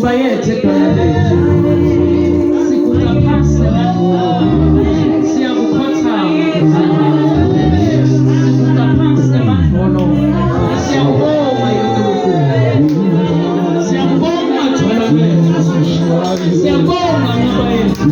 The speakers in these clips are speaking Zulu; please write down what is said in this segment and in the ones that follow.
sibayethe dona lethu sikuqaphasa siyakukhothama sikuqaphasa emandolo siyakubonga yonkulunkulu siyakubonga jolo lethu siyabonga ngoba yethu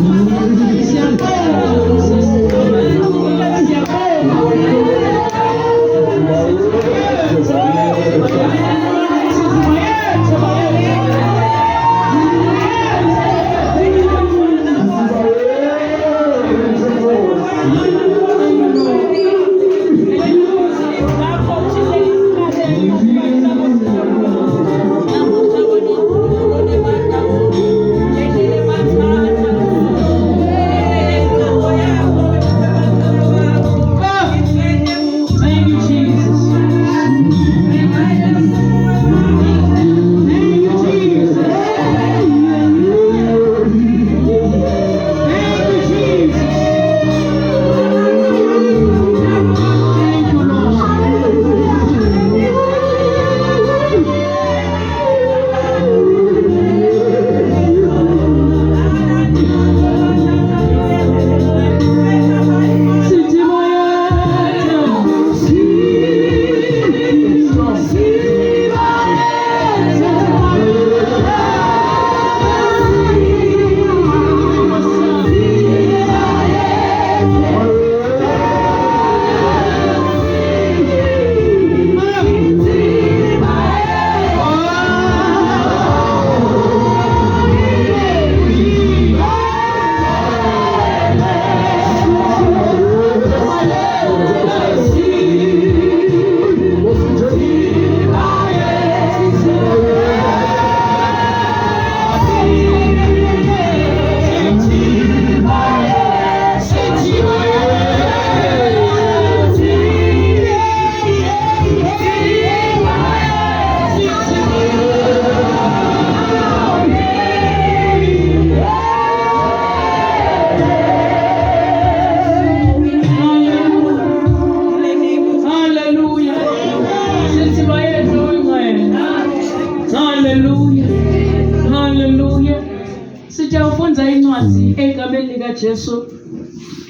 Sijawufunza incwadi egameni lika Jesu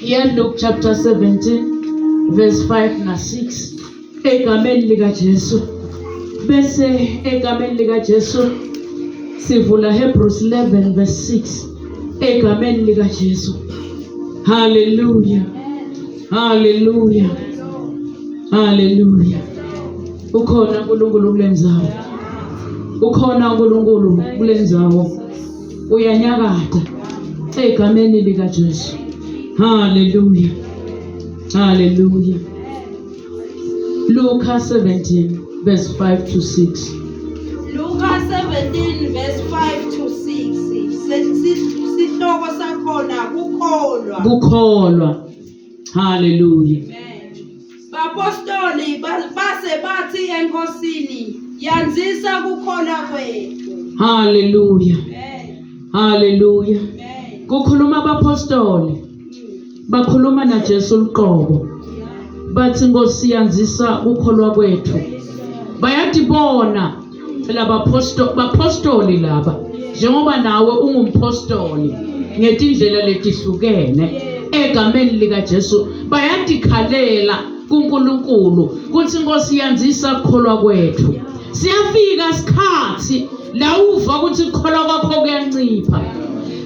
ya Luke chapter 17 verse 5 na 6 egameni lika Jesu. Bese egameni lika Jesu sivula Hebrews 11 verse 6 egameni lika Jesu. Hallelujah. Hallelujah. Hallelujah. Ukhona uNkulunkulu kulenzawo. Ukhona uNkulunkulu kulenzawo. Uyanyakata egameni lika Jesu. Hallelujah. Hallelujah. Luke 17 verse 5 to 6. Luke 17 verse 5 to 6. Sihloko sakhona kukholwa. Kukholwa. Hallelujah. Bapostoli base bathi enkosini yanzisa kukholwa kwethu. Hallelujah. Hallelujah. Kukhuluma abapostoli. Bakhuluma na Jesu uqobo. Bathi Nkosi yanzisa ukukholwa kwethu. Bayadibona laba bapostoli laba. Njengoba nawe ungumpostoli ngetindlela letihlukene egameni lika Jesu bayadikhalela kuNkulunkulu kuthi Nkosi yanzisa ukukholwa kwethu. Siyafika isikhathi la uva ukuthi ukukholwa kwakho kuyancipha.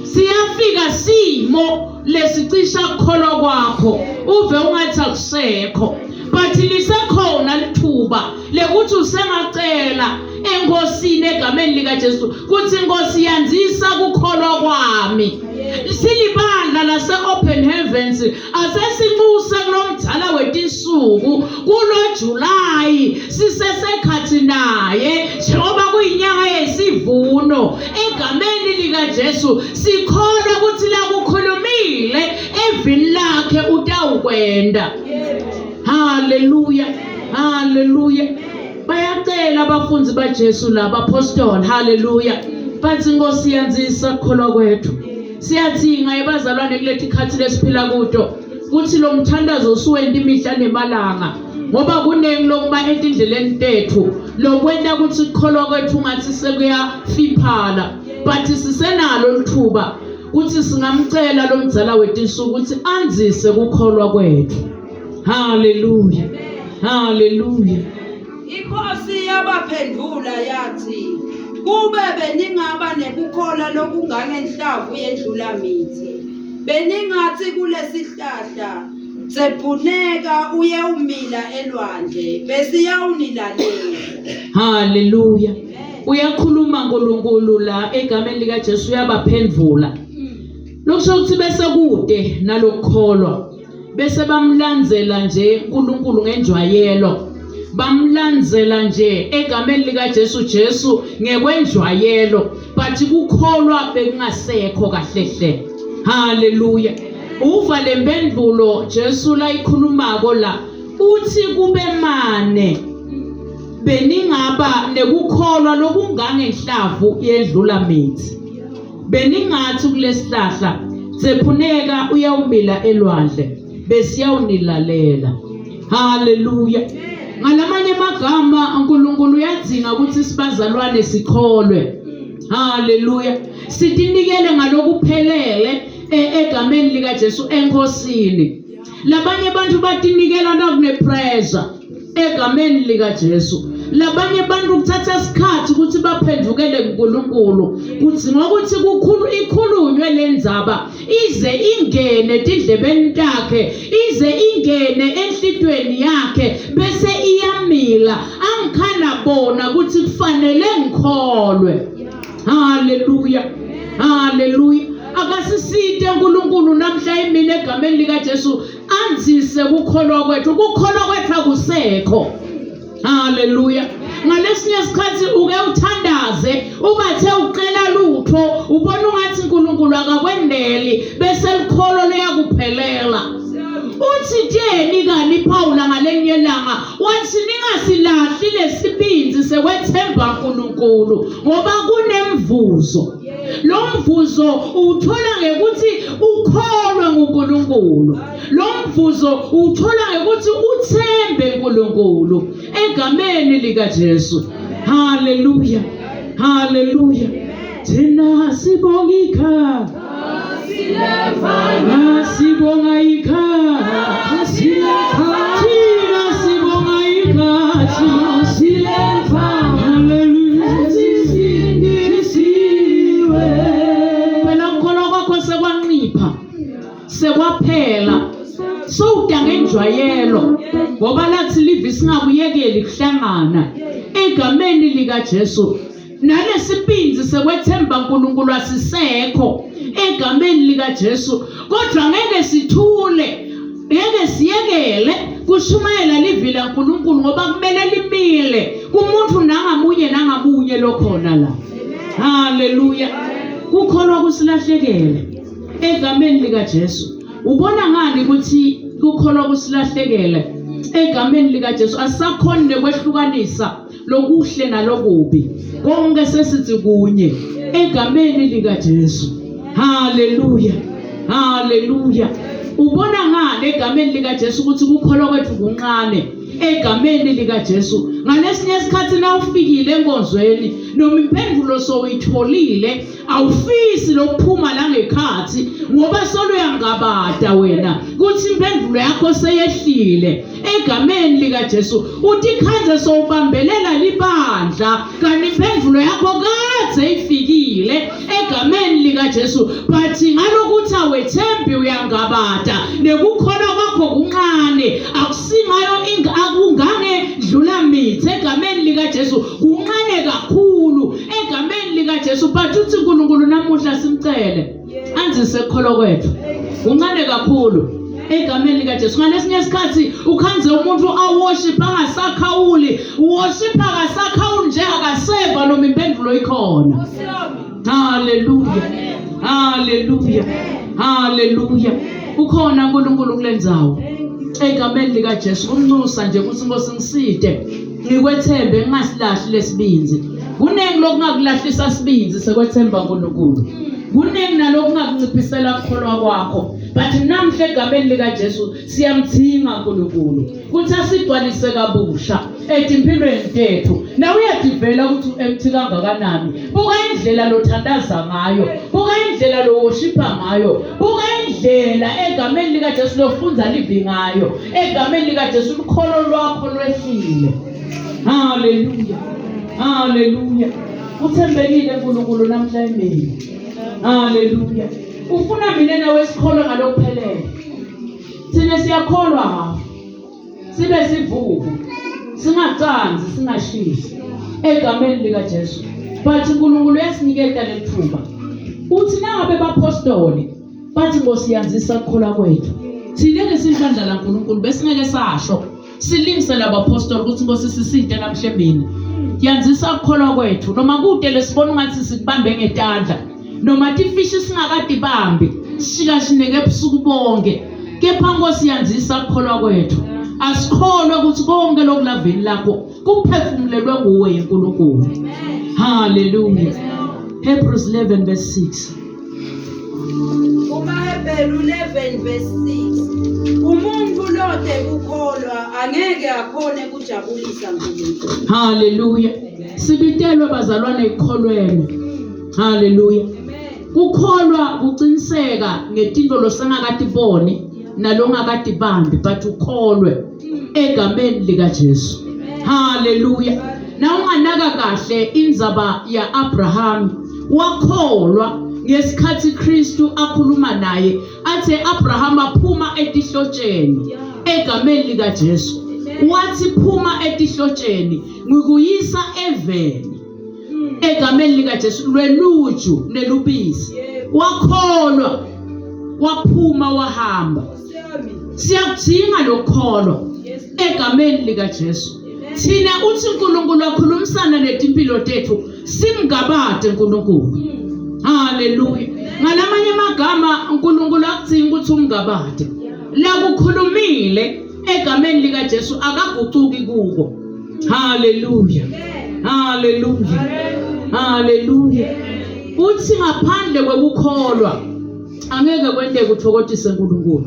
Siyafika simo lesicisha ukukholwa kwakho uve ungathi akusekho, but lisekhona lithuba lekuthi usengacela enkosini egameni lika Jesu kuthi Nkosi yanzisa ukukholwa kwami. Silibandla lase Open Heavens asesinxuse kulomdala wetinsuku kulo July sisesekhathi naye njengoba kuyinyanga yesivuno egameni lika Jesu sikholwa ukuthi la kukhulumile evini lakhe utawukwenda. Hallelujah. Hallelujah. Bayacela abafunzi baJesu laba apostoli. Hallelujah. Bathi Nkosi yanzisa ukukholwa kwethu. Siyadinga ebazalwane kulethi ikhathi lesiphila kuto kuthi lo mthandazo usuwenda imihla nemalanga ngoba kunengi lokuma etindleleni tethu lokwenda ukuthi ukukholwa kwethu ngathi sekuyafiphala. but sisenalo lithuba uthi singamcela lo mdzala wetinsuku ukuthi anzise ukukholwa kwethu. Hallelujah. Hallelujah. Inkosi yabaphendula yathi, kube beningaba nekukhola lokungangenhlavu yendlula mithi. Beningathi kulesihlahla sephuneka uye umila elwandle besiyawunilalela. Hallelujah. Uyakhuluma uNkulunkulu la egameni lika Jesu uyabaphendula. Lokusho ukuthi bese kude nalokukholwa. Bese bamlandzela nje uNkulunkulu ngenjwayelo. Bamlandzela nje egameni lika Jesu ngekwenjwayelo, but kukholwa bekungasekho kahlehle. Hallelujah. Uva lempendulo Jesu la ikhulumako la uthi kube mane beningaba nekukholwa lokungangenhlavu yendlula mithi. Beningathi kulesihlahla sephuneka uyawumila elwandle besiyawunilalela. Hallelujah. Ngalamanye amagama uNkulunkulu uyadzinga ukuthi sibazalwane sikholwe. Hallelujah. Sidinikele ngalokuphelele egameni lika Jesu enkosini. Labanye abantu batinikela nakune pressure egameni lika Jesu. Labanye abantu kuthatha isikhathi ukuthi baphendukele kuNkulunkulu. Kuthi ngokuthi ikhulunywe lendzaba ize ingene tindlebeni takhe, ize ingene enhlitweni yakhe bese iyamila angikhana bona ukuthi kufanele ngikholwe. Hallelujah. Hallelujah. Akasisite uNkulunkulu namhla imile egameni lika Jesu anzise ukukholwa kwethu. Ukukholwa kwethu akusekho. Hallelujah. Ngalesinye isikhathi uke uthandaze ubathe uqela lutho ubona ungathi uNkulunkulu akakwendeli bese likholo liyakuphelela. Uthi tjeni kani Paula ngalenye langa wathi ningasilahli lesibinzi sekwethemba uNkulunkulu ngoba kunemvuzo. Lo mvuzo uthola ngekuthi ukholwe nguNkulunkulu. Lo mvuzo uthola ngekuthi uthembe uNkulunkulu egameni lika Jesu. Hallelujah. Hallelujah. Thina sibonga ikhaya. Sibonga ikhaya. Thina sibonga ikhaya. Hallelujah. Phela ukholwa kwakho sekwanqipha. Sekwaphela. Sowuda ngenjwayelo ngoba lathi live singakuyekeli kuhlangana egameni lika Jesu. Nalesibinzi sekwethemba uNkulunkulu asisekho egameni lika Jesu. Kodwa ngeke sithule, ngeke siyekele kushumayela livi la uNkulunkulu ngoba kumele limile kumuntu nangamunye lokhona la. Hallelujah. Kukholwa kusilahlekele egameni lika Jesu. Ubona ngani ukuthi kukholwa kusilahlekele egameni lika Jesu? Asakhona kwehlukanisa lokuhle nalokubi. Konke sesithi kunye egameni lika Jesu. Hallelujah. Hallelujah. Ubona ngani egameni lika Jesu ukuthi kukholwa kwethu kunqane egameni lika Jesu? Ngalesinye isikhathi na ufikile enkonzweni noma impendulo soyitholile awufisi lokuphuma la ngekhathi ngoba soluyangabada wena kuthi impendulo yakho seyehlile egameni lika Jesu. Uthi khanze sowubambelela libandla kanti impendulo yakho kade ifikile egameni lika Jesu, but ngalokuthi awethembi uyangabada nekukholwa kwakho kunqane akusingayo akungange dlula mithi egameni lika Jesu kunqane kakhulu egameni lika Jesu. But uthi uNkulunkulu namuhla simcele anzise ukukholwa kwethu kunqane kakhulu egameni lika Jesu. Ngalesinye isikhathi ukhanze umuntu aworship angasakhawuli, worship akasakhawuli nje akaseva noma impendulo ikhona. Hallelujah. Hallelujah. Hallelujah. Ukhona uNkulunkulu kulendzawo egameni lika Jesu. Umnusa nje ukuthi Nkosi ngiside ngikwethembe ngingasilahli lesibinzi. Kunengi lokungakulahlisa sibinzi sekwethemba uNkulunkulu. Kunengi nalokungakunciphisela ukukholwa kwakho But namhle egameni lika Jesu siyamdinga uNkulunkulu kuthi asigcwalise kabusha empilweni zethu. Na uyadivela ukuthi empty kangakanani. Buka indlela lothandaza ngayo, buka indlela lo worshipa ngayo, buka indlela egameni lika Jesu lofunza livi ngayo, egameni lika Jesu ukholo lwakho lwehlile. Hallelujah. Hallelujah. Uthembekile uNkulunkulu namhlanje. Hallelujah. Ufuna mina nawe sikholwe ngalokuphelele. Sine siyakholwa ngawo. Sibe sivuku. Singacanzi, singashisi. Egameni lika Jesu. Bathi uNkulunkulu yasinikeza lethuba. Uthi nangabe bapostoli bathi ngosiyanzisa ukukholwa kwethu. Sileke sihlandla la uNkulunkulu besingeke sasho. Silingise labapostoli ukuthi ngosisiside namhlanje. Yanzisa ukukholwa kwethu noma kude lesibona ngathi sikubambe ngetandla. Noma tifishi singakadibambi sishika shineke ebusuku bonke kepha ngosiyanzisa ukukholwa kwethu asikholwe ukuthi konke lokulaveni lakho kuphefumulelwe nguwe uNkulunkulu. Hallelujah. Hebrews 11 verse 6. Hebrews 11 verse 6. Umuntu lode kukholwa angeke akhone kujabulisa uNkulunkulu. Hallelujah. Sibitelwe bazalwane ekukholweni. Hallelujah. Kukholwa kuciniseka ngetinto losangakatibone nalongakatibambi but ukholwe egameni lika Jesu. Hallelujah. Na unganaka kahle indzaba ya Abraham wakholwa ngesikhathi Kristu akhuluma naye athi Abraham aphuma etihlotsheni egameni lika Jesu. Wathi phuma etihlotsheni ngikuyisa eveni egameni lika Jesu lweluju nelubisi. Wakholwa waphuma wahamba. Siyakudinga lokholwa egameni lika Jesu. Thina uthi uNkulunkulu wakhulumisana netimpilo tethu simgabade uNkulunkulu. Hallelujah. Ngalamanye amagama uNkulunkulu akudinga ukuthi umgabade. La kukhulumile egameni lika Jesu akagucuki kuko. Hallelujah. Hallelujah. Hallelujah. Uthi ngaphandle kwekukholwa angeke kwendeke uthokozise uNkulunkulu.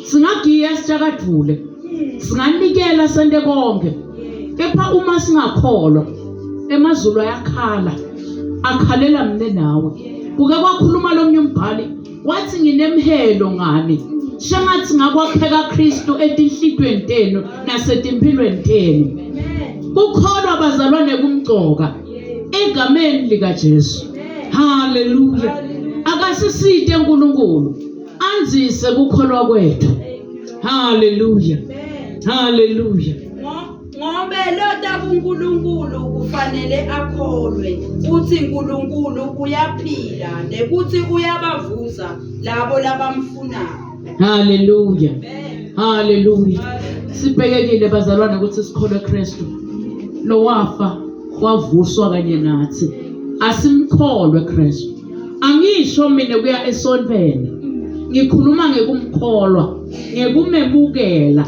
Singagiya sijakadvule. Singanikela sente konke. Kepha uma singakholwa emazulu ayakhala. Akhalela mne nawe. Kuke kwakhuluma lomnye umbhali wathi nginemhelo ngani. Shangathi ngakwakheka Kristu etinhlitweni tenu nasetimpilweni tenu. Kukholwa bazalwane kumgcoka egameni lika Jesu. Hallelujah. Akasisite uNkulunkulu anzise kukholwa kwethu. Hallelujah. Hallelujah. Ngobe loda kuNkulunkulu kufanele akholwe uthi uNkulunkulu uyaphila nekuthi uyabavuza labo labamfunayo. Hallelujah. Hallelujah. Sibhekekile bazalwane ukuthi sikholwe Kristu lo wafa wavuswa kanye nathi. Asimkholwe Kristu. Angisho mina kuya esontweni. Ngikhuluma ngekumkholwa, ngekumemukela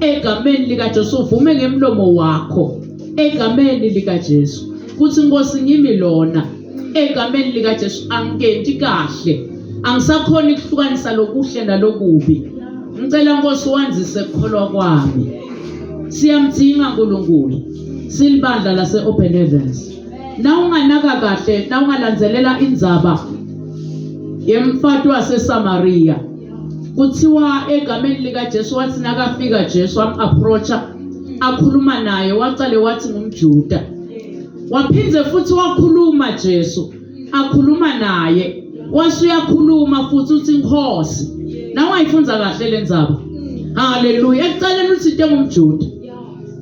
egameni lika Jesu. Uvume ngemlomo wakho egameni lika Jesu kuthi Nkosi ngimi lona egameni lika Jesu. Angikenti kahle, angisakhona ukuhlukanisa lokuhle nalokubi. Ngicela Nkosi wanzise ukukholwa kwami. Siyamdinga uNkulunkulu. Silibandla lase Open Heavens. Na unganaka kahle, na ungalandzelela indzaba yemfati waseSamaria. Kuthiwa egameni lika Jesu wathi nakafika Jesu approacha akhuluma naye waqale wathi ngumJuda. Waphindze futhi wakhuluma Jesu akhuluma naye. Wasuyakhuluma futhi uthi Nkosi. Na wayifunza kahle lendzaba. Hallelujah. Ekuqaleni uthi ngumJuda.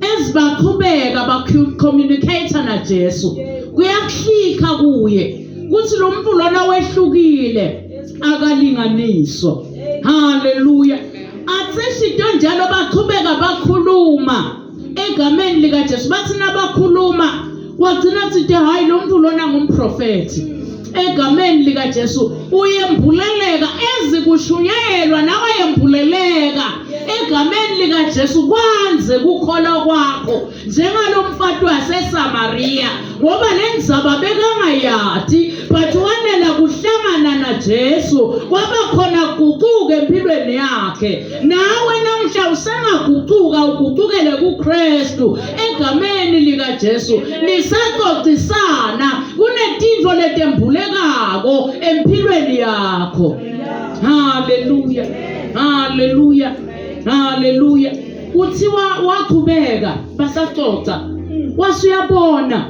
Ezibaqhubeka bacommunicate na Jesu. Kuyakhika kuye kuthi lo muntu lona wehlukile akalinganiswa. Hallelujah. Atsishito njalo baqhubeka bakhuluma egameni lika Jesu. Bathi nabakhuluma wagcina sithi hayi lo muntu lona ngumprofeti. Egameni lika Jesu uyembuleleka ezikushuyelwa nawe yembuleleka egameni likaJesu kwanze kukholwa kwakho njengalomfati waseSamaria ngoba lendzaba bekangayati but wanela kuhlangana naJesu kwaba khona kuguquka empilweni yakhe. Nawe namhla usengaguquka uguqukele kuKristu egameni likaJesu nisaxoxisana kunetintfo letembulekako empilweni yakho. Haleluya, haleluya, haleluya. Kuthiwa waqhubeka basaxoxa wasuyabona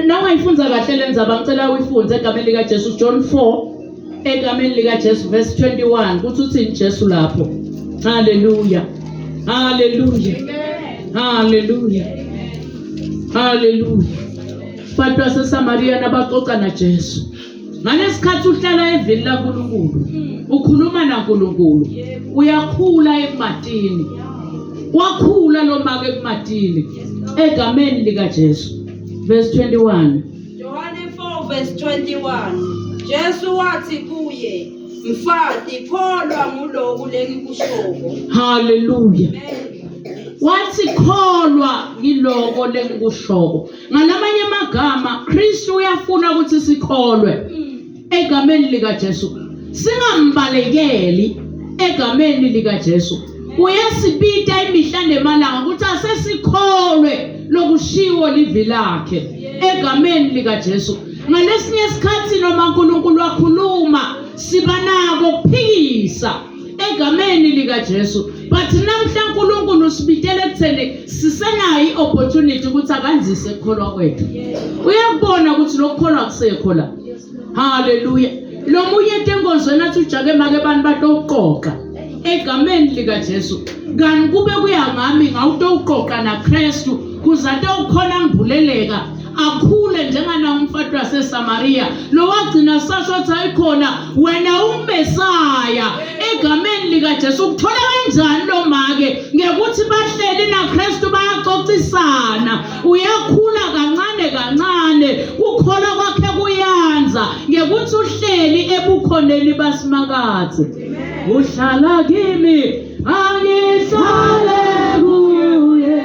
na wayifunza kahle lendzaba ngicela uyifunze egameni likaJesu John 4 egameni likaJesu verse 21 kuthi uthini Jesu lapho. Haleluya, haleluya, haleluya, haleluya. Abantu baseSamaria nabaxoxa naJesu ngalesikhathi uhlala evini laNkulunkulu ukhuluma naNkulunkulu uyakhula ematini wakhula lo make ematini egameni likaJesu verse 21 Johane 4 verse 21 Jesu wathi kuye mfati kholwa nguloku lengikushoko. Haleluya. Wathi kholwa ngiloko lengikushoko. Ngalamanye amagama Kristu uyafuna ukuthi sikholwe egameni likaJesu singambalekeli egameni likaJesu. Uyasibita imihla nemalanga ukuthi asesikholwe lokushiwo livi lakhe egameni likaJesu. Ngalesinye isikhathi noma uNkulunkulu wakhuluma sibanako ukuphikisa egameni likaJesu but namhla uNkulunkulu usibitele ekutheni sisenayo iopportunity ukuthi akanzise ukukholwa kwethu. Uyakubona ukuthi lokukholwa kusekho la. Haleluya. Lo munye tenkonzweni athi ujake make abantu batoqoqa egameni likaJesu kanti kube kuyangami ngawutoqoqa naKristu kuzate ukhona ngivuleleka akhule njengana umfati waseSamaria lo wagcina sashothi ayikhona wena uMesaya egameni likaJesu. Ukuthola kanjani lo make ngekuthi bahleli naKristu bayaxoxisana uyakhula kancane kancane ukukholwa kwakhe kuyanza ngekuthi uhleli ebukhoneni basimakathe. Uhlala kimi angihlale kuye kuye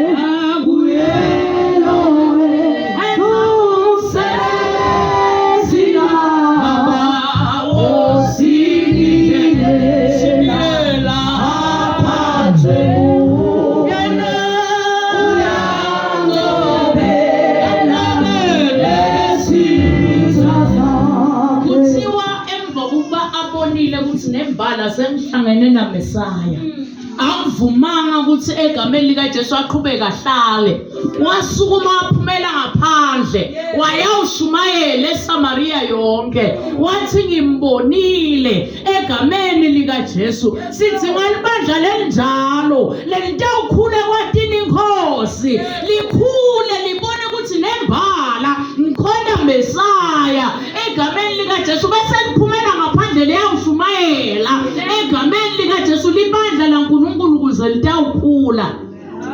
nembala semhlangene naMesaya akuvumanga ukuthi egameni likaJesu aqhubeka ahlale wasukuma waphumela ngaphandle wayawushumayela eSamaria yonke wathi ngimbonile egameni likaJesu. Sithi ngalibandla lenjalo lelitawukhule kwatini inkosi likhule libone ukuthi nembala ngikhona Mesaya egameni likaJesu bese liphumela ngaphandle liyawushumayela egameni likaJesu libandla laNkulunkulu kuze litawukhula.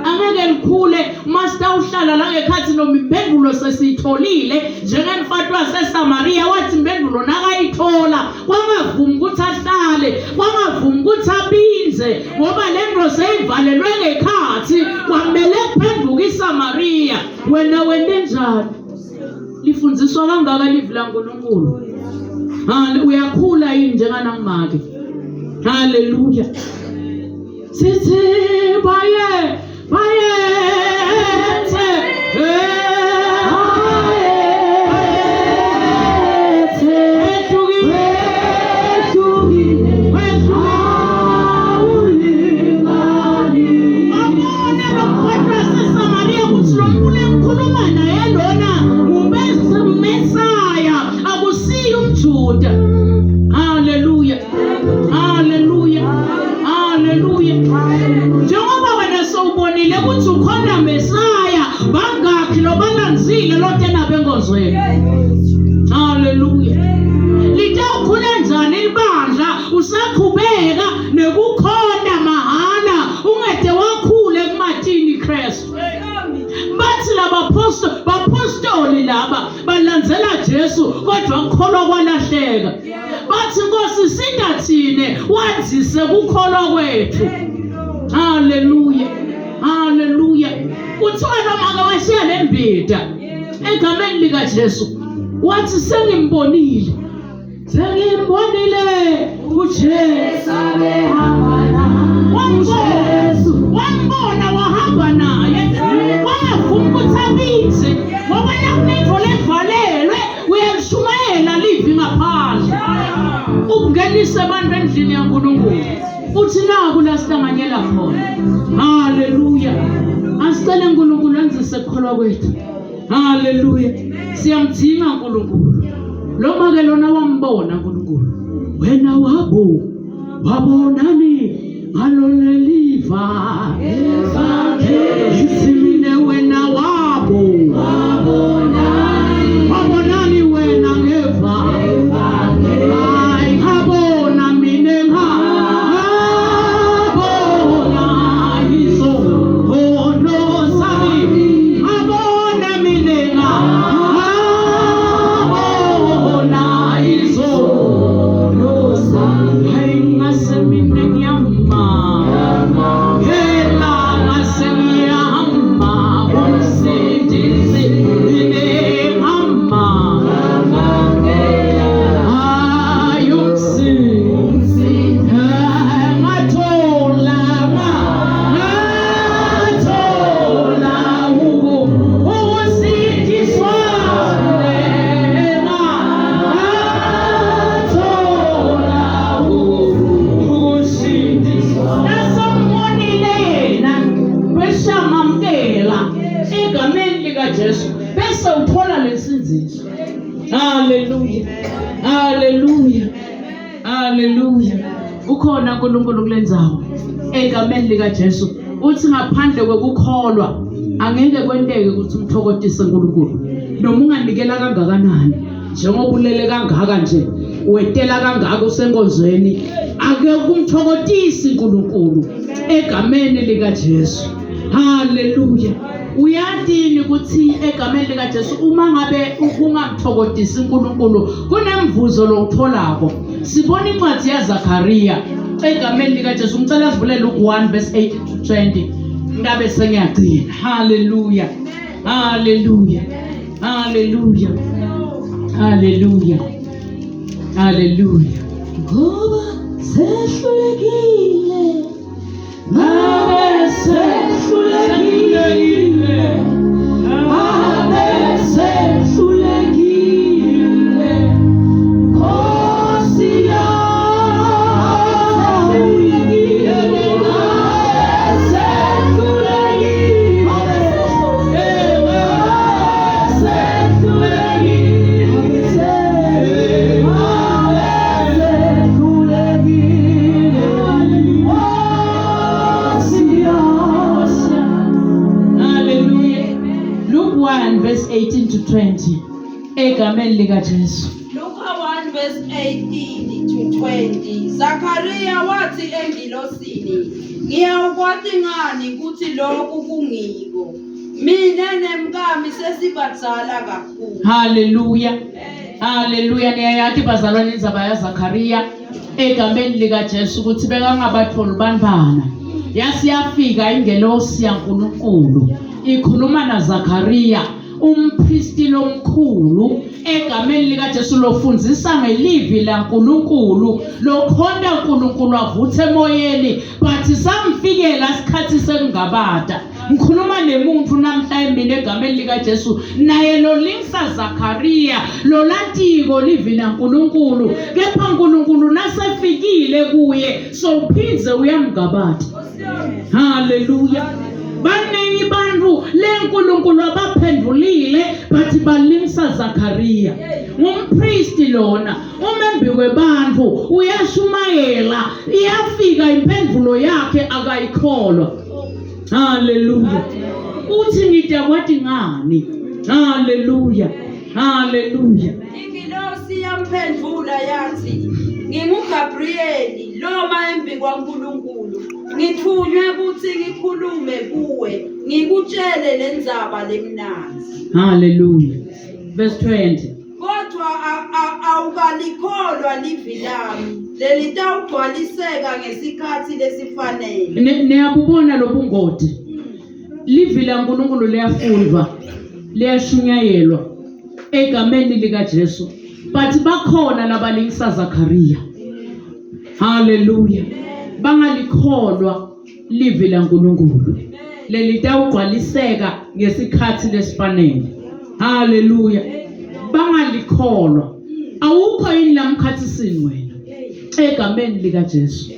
Angeke likhule masitawuhlala la ngekhathi noma impendulo sesitholile njengemfati waseSamaria wathi impendulo nakayithola kwangavumi ukuthi ahlale kwangavumi ukuthi abinze ngoba lento seyivalelwe ngekhathi kwamele kuphenduka iSamaria. Wena wende njani? Lifundziswa kangaka livi laNkulunkulu? Uyakhula yini njengana ngimake? Haleluya. Sithi baye Haleluya. Haleluya. Haleluya. Njengoba wena sowubonile ukuthi ukhona Mesaya bangakhi lo balanzile lotena bengozweni. Haleluya. Litawukhula njani ibandla usaqhubeka nekukhona mahala ungede wakhule kumatini Kristu. Bathi bapostoli laba balandzela Jesu kodwa ukholwa kwalahleka. Bathi Nkosi singathine wazise ukukholwa kwethu. Haleluya. Haleluya. Kuthiwa noma washiya lembida egameni lika Jesu wathi sengimbonile uJesu wambona wahamba naye wavuma ukuthi abize ngoba yakunetho levalelwe uyalushumayela livi ngaphandle ukungenisa abantu endlini yaNkulunkulu uthi naku la sihlanganyela khona. Haleluya. Asicele uNkulunkulu enzise ukukholwa kwethu. Haleluya. Siyamdinga uNkulunkulu. Loma ke lona wambona uNkulunkulu. Wena wabonani ngaloleliva isimine wena wabonani wena ngeva ngabona mine ngabona iso ono sami ngabona mine ngabona iso ono sami ngasemine ngiyama hela ngasengiyama umsindisi mine ngama bese uthola lesinziso. Haleluya. Haleluya. Haleluya. Ukhona uNkulunkulu kulendzawo egameni lika Jesu. Uthi ngaphandle kwekukholwa angeke kwenteke ukuthi umthokozise uNkulunkulu. Noma unganikela kangakanani njengoba ulele kangaka nje wetela kangaka usenkonzweni ake kumthokozisa uNkulunkulu egameni lika Jesu. Haleluya. Uyadini ukuthi egameni lika Jesu uma ngabe ungamthokozisi uNkulunkulu kunemvuzo lokutholako. Sibona incwadi yaZakhariya egameni lika Jesu. Ngicela sivule Luke 1:8-20 ngabe sengiyagcina. Haleluya. Haleluya. Haleluya. Haleluya. Haleluya. Ngoba sehlulekile ngabe sehlulekile Nkosi Luke 1:18-20 egameni lika Jesu. Luke 1:18-20. Zakhariya wathi engilosini, ngiyawukwati ngani ukuthi lokhu kungiko? Mina nemkami sesibadala kakhulu. Haleluya. Haleluya. Niyayathi bazalwane indzaba yaZakhariya egameni lika Jesu ukuthi bekangabatholi banibana. Yasiyafika ingelosi yaNkulunkulu ikhuluma naZakhariya umpristi lomkhulu egameni lika Jesu lofundzisa ngelivi laNkulunkulu lokhonda uNkulunkulu avuthe emoyeni bathi samfikela isikhathi sekungabada. Ngikhuluma nemuntu namhlanje mina egameni lika Jesu naye lo linksa Zakhariya lo latiko livi laNkulunkulu kepha uNkulunkulu nasefikile kuye so uphinze uyamgabada. Haleluya. Baningi bantu leNkulunkulu abaphendulile bathi balimsa Zakhariya. Ngumpristi lona umembi kwebantu uyashumayela iyafika imphendvulo yakhe akayikholwa. Haleluya. Uthi ngidakwathi ngani? Haleluya. Haleluya. Ingilosi yamphendvula yathi, nginguGabriyeli loma embi kwaNkulunkulu. Ngithunywe ukuthi ngikhulume kuwe, ngikutshele lendzaba lemnanzi. Haleluya. Verse 20. Kodwa awukala ungalikholwa livi lami lelitawugcwaliseka ngesikhathi lesifanele. Niyabubona lobungoti. Livi laNkulunkulu liyafundwa, liyashunyayelwa egameni lika Jesu. But bakhona labalingisa Zakaria. Hallelujah. Bangalikholwa livi laNkulunkulu lelitawugcwaliseka ngesikhathi lesifanele. Hallelujah. Bangalikholwa. Awukho yini lamkhathisini wena egameni lika Jesu.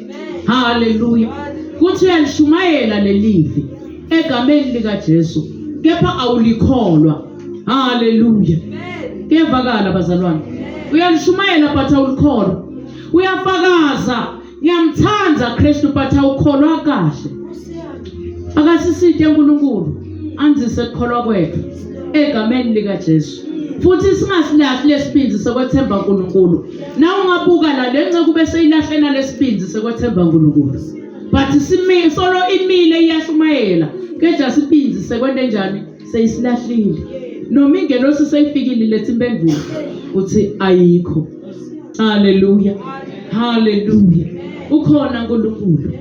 Hallelujah. Kuthi uyalishumayela lelivi egameni lika Jesu kepha awulikholwa. Hallelujah. Kuyavakala bazalwane. Uyalishumayela but awulikholwa. Uyafakaza ngiyamthanda Kristu but awukholwa kahle. Akasisite uNkulunkulu anzise ukukholwa kwethu egameni lika Jesu. Futhi singasilahli lesibinzi sokwethemba uNkulunkulu. Na ungabuka la lenze kube seyilahlena lesibinzi sokwethemba uNkulunkulu. But simi solo imile iyashumayela. Keja sibinzi sekwende njani? Seyisilahlile. Noma ingelosi seyifikile lethi impendulo uthi ayikho. Hallelujah. Hallelujah. Ukhona uNkulunkulu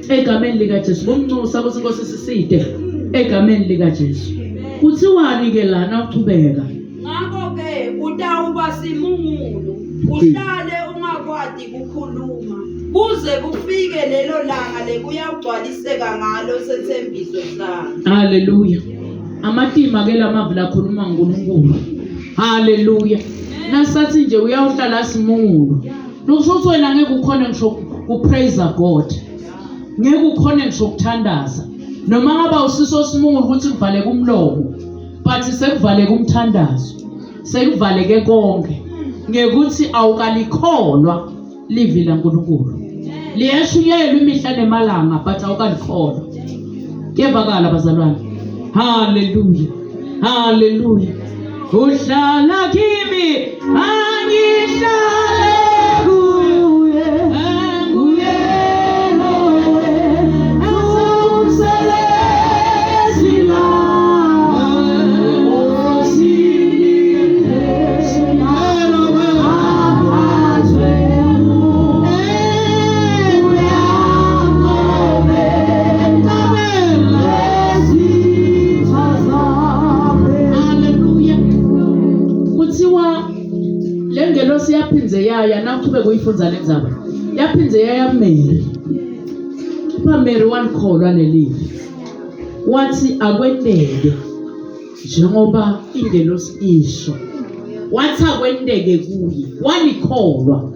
egameni lika Jesu. Bomncusa ukuthi Nkosi siside egameni lika Jesu. Kuthiwani ke lana uqhubeka? Ngakho ke utawuba simungulu, uhlale ungakwadi kukhuluma kuze kufike lelo langa lekuyagcwaliseka ngalo sethembiso sakhe. Hallelujah. Amatima ke lamavu lakhuluma ngoNkulunkulu. Hallelujah. Nasathi nje uyawuhlala simungulu. Lokusho wena ngeke ukhona ngisho upraise God. Ngeke ukhona ngisho ukuthandaza. Noma ngaba usiso simungulu ukuthi kuvale kumlomo. But sekuvale kumthandazo. Sekuvaleke konke. Ngekuthi awukalikholwa livi laNkulunkulu. Liyashunyelwa imihla nemalanga but awukalikholwa. Kuyavakala bazalwane. Hallelujah. Hallelujah. Uhlala kimi angihlale kuye nguye lowe asamselezi la lengelosi yaphinze yaya nawuqhubeka kuyifunza lenzaba yaphinze yaya Mary Mary wanikholwa lelivi wathi akwendeke njengoba ingelosi isho wathi akwendeke kuye wanikholwa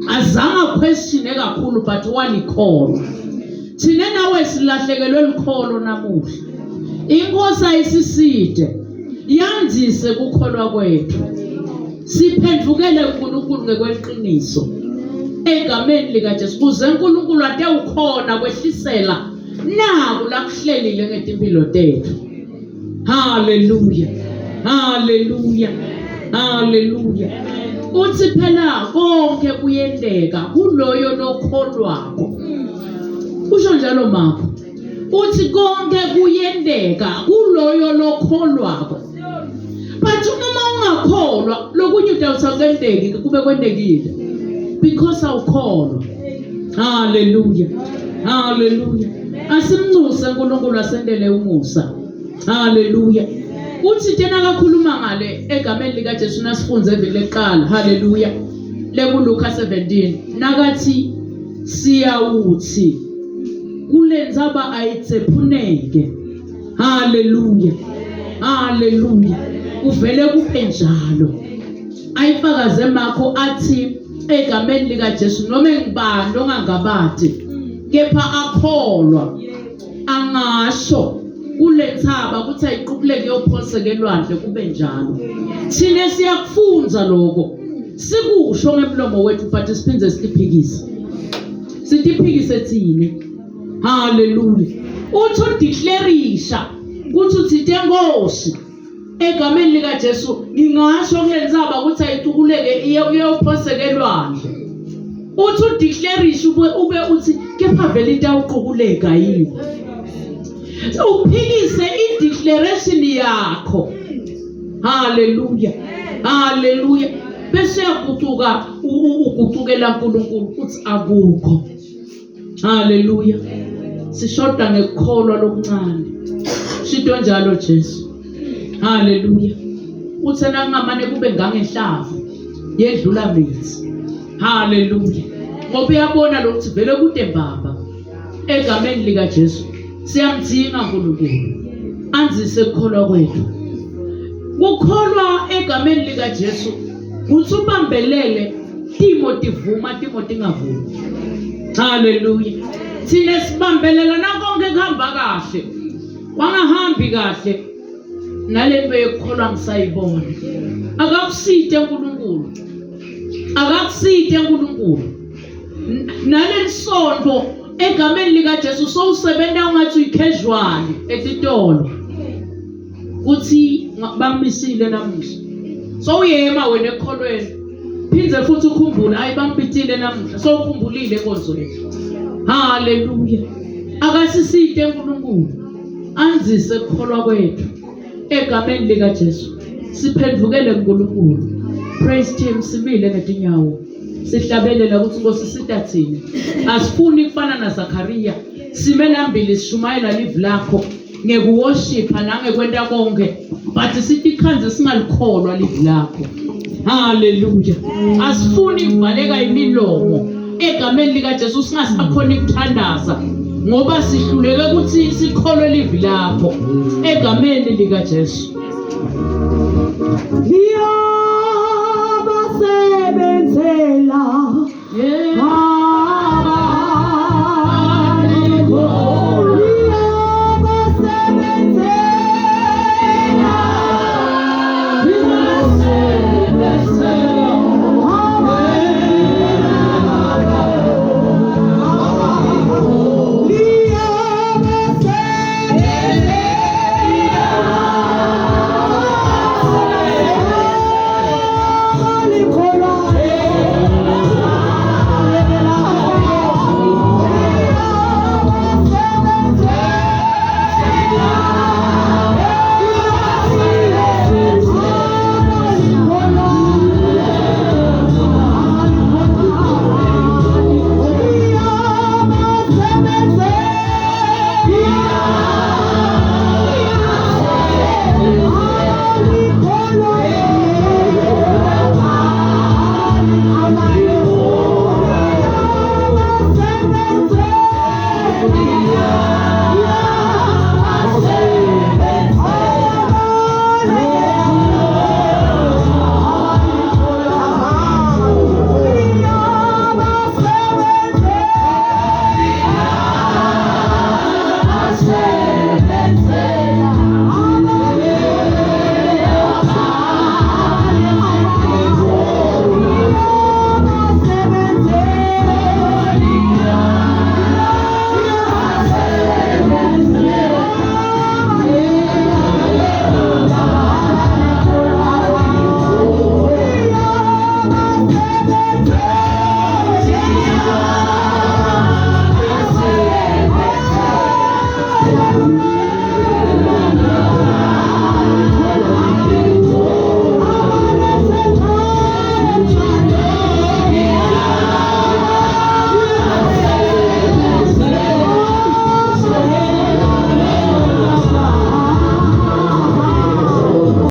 azange question kakhulu but wanikholwa thina nawe silahlekelwe likholo namuhla inkosi ayisiside yanzise ukukholwa kwethu siphendukele uNkulunkulu ngekweqiniso egameni lika Jesu kuze uNkulunkulu ade ukhona kwehlisela naku la kuhlelile ngetimpilo tethu. Hallelujah. Hallelujah. Hallelujah. Uthi phela konke kuyendeka kuloyo lokholwako. Usho njalo makho. Uthi konke kuyendeka kuloyo lokholwako. But uma ungakholwa lokunye utawusakendeki kube kwendekile because awukholwa. Hallelujah. Hallelujah. Asimnxuse uNkulunkulu asendele umusa. Hallelujah. Uthi tena kakhuluma ngale egameni lika Jesu nasifunze evele eqala. Hallelujah. LeLuka 17 nakathi siyawuthi kulenzaba ayitsephuneke. Hallelujah. Hallelujah. Uvele kuphe njalo ayifakaze makho athi egameni lika Jesu noma ngibani ongangabadi kepha akholwa angasho kulethaba kuthi ayiqhubuleke yophoseke elwandle kube njalo. Thina siyakufunza lokho sikusho ngemlomo wethu but siphinde sitiphikise thina. Hallelujah. Uthi udeclareisha kuthi uthi Nkosi egameni lika Jesu ngingasho kulenzaba ukuthi ayiqhubuleke iyophoseke elwandle. Uthi udeclareisha ube uthi kepha vele into awuqhubuleka yini. Uphikise i-declaration yakho. Hallelujah. Hallelujah. Bese yakutuka ugucukela uNkulunkulu uthi akukho. Haleluya. Sishoda ngekholwa lokuncane. Shito njalo Jesu. Haleluya. Uthena kungamane kube ngangehlavu yedlula mithi. Haleluya. Ngoba uyabona lokuthi vele kude mbamba egameni lika Jesu siyamdinga uNkulunkulu anzise ukukholwa kwethu. Ukukholwa egameni lika Jesu uthi ubambelele Timothy vuma Timothy ngavumi. Haleluya. Thina sibambelela nakonke kuhamba kahle. Wangahambi kahle nale mbe yokukholwa ngisayibona. Akakusite uNkulunkulu. Akakusite uNkulunkulu. Nale sonto egameni lika Jesu sowusebenza ungathi uyicasual etitolo. Kuthi bamisile namuhla. Sowuyema wena ekholweni. Phindze futhi ukhumbula ayibambitile namuhla. Sowukhumbulile enkonzweni. Haleluya. Akasisite uNkulunkulu. Anzise ukukholwa kwethu egameni lika Jesu. Siphendukele kuNkulunkulu. Praise team simile ngetinyawo. Sihlabelela ukuthi Nkosi sita thina. Asifuni kufana naZakhariya. Simela mbili sishumayela live lakho ngekuworshipa nangekwenta konke. But sithi khanze singalikholwa live lakho. Haleluya. Asifuni kuvaleka imilomo egameni lika Jesu singasakhona ukuthandaza ngoba sihluleke ukuthi sikholwe live lakho egameni lika Jesu.